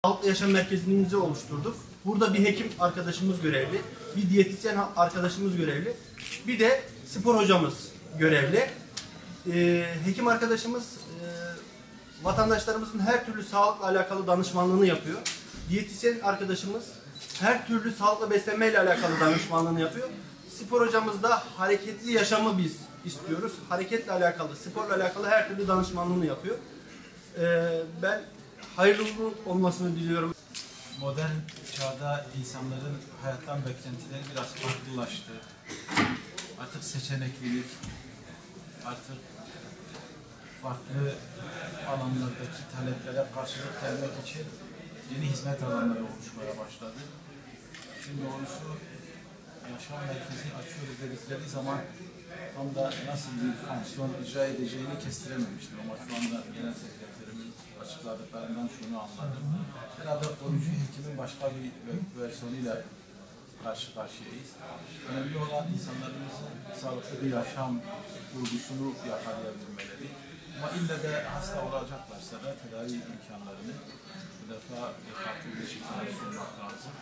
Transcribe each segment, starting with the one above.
Sağlıklı Yaşam Merkezimizi oluşturduk. Burada bir hekim arkadaşımız görevli, bir diyetisyen arkadaşımız görevli, bir de spor hocamız görevli. Hekim arkadaşımız vatandaşlarımızın her türlü sağlıkla alakalı danışmanlığını yapıyor. Diyetisyen arkadaşımız her türlü sağlıklı beslenmeyle alakalı danışmanlığını yapıyor. Spor hocamız da hareketli yaşamı biz istiyoruz. Hareketle alakalı, sporla alakalı her türlü danışmanlığını yapıyor. Ben hayırlı olmasını diliyorum. Modern çağda insanların hayattan beklentileri biraz farklılaştı. Artık seçeneklilik, artık farklı alanlardaki taleplere karşılık vermek için yeni hizmet alanları oluşmaya başladı. Şimdi doğrusu yaşam merkezi açıyoruz dedikleri zaman tam da nasıl bir fonksiyon icra edeceğini kestirememiştim ama şu anda genel sekreterimin açıkladıklarından şunu anladım. Herhalde koruyucu hekimin başka bir versiyonuyla karşı karşıyayız. Önemli olan insanlarımızın sağlıklı bir yaşam kurgusunu yakalayabilmeleri. Ama ille de hasta olacaklarsa da tedavi imkanlarını bu defa farklı bir şekilde sunmak lazım.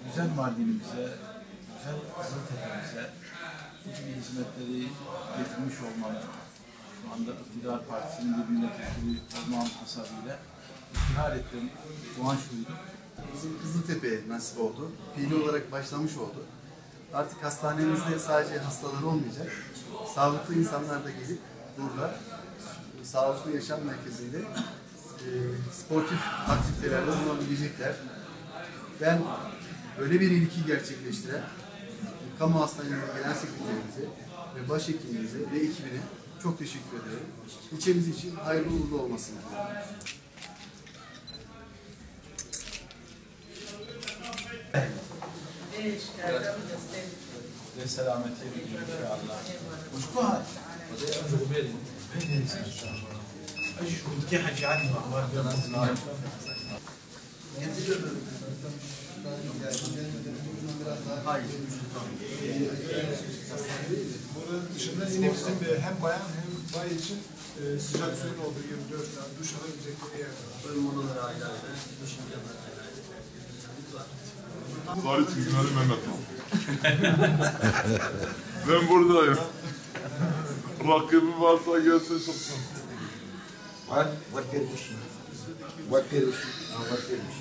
Güzel Mardin'imize, güzel Kızıltepe'mize bu gibi hizmetleri getirmiş olmanın şu anda İktidar Partisi'nin bir milletvekili olmam hasabıyla iftihar ettim. Doğan şuydu. Bizim Kızıltepe nasip oldu. Fiili olarak başlamış oldu. Artık hastanemizde sadece hastalar olmayacak. Sağlıklı insanlar da gelip burada sağlıklı yaşam merkezinde sportif aktivitelerde bulunabilecekler. Ben böyle bir ilki gerçekleştiren kamu hastaneleri genel sekreterimize ve başhekimimize ve ekibine çok teşekkür ediyorum. İlçemiz için hayırlı uğurlu olmasını diliyorum. Ve selameti inşallah. Muşku hal. Şuradaki hacı Ali var. Bunun dışında yine bizim hem bayan hem bay için sıcak suyun olduğu 24 saat duş alabilecekleri yer var. Soyunmaları ayrı ayrı, duş imkanları ayrı ayrı. Salih Tüzüneli Mehmet o. Ben buradayım. Rakibim varsa gelsin çıksın. What permission? What permission? What permission?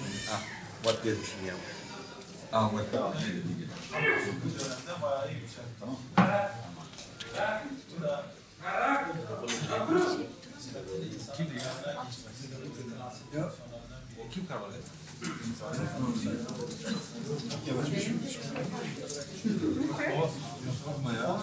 What permission ya? What permission? Bu dönemde bayağı yüksek. Tamam. Kim karar verdi? Yapma ya.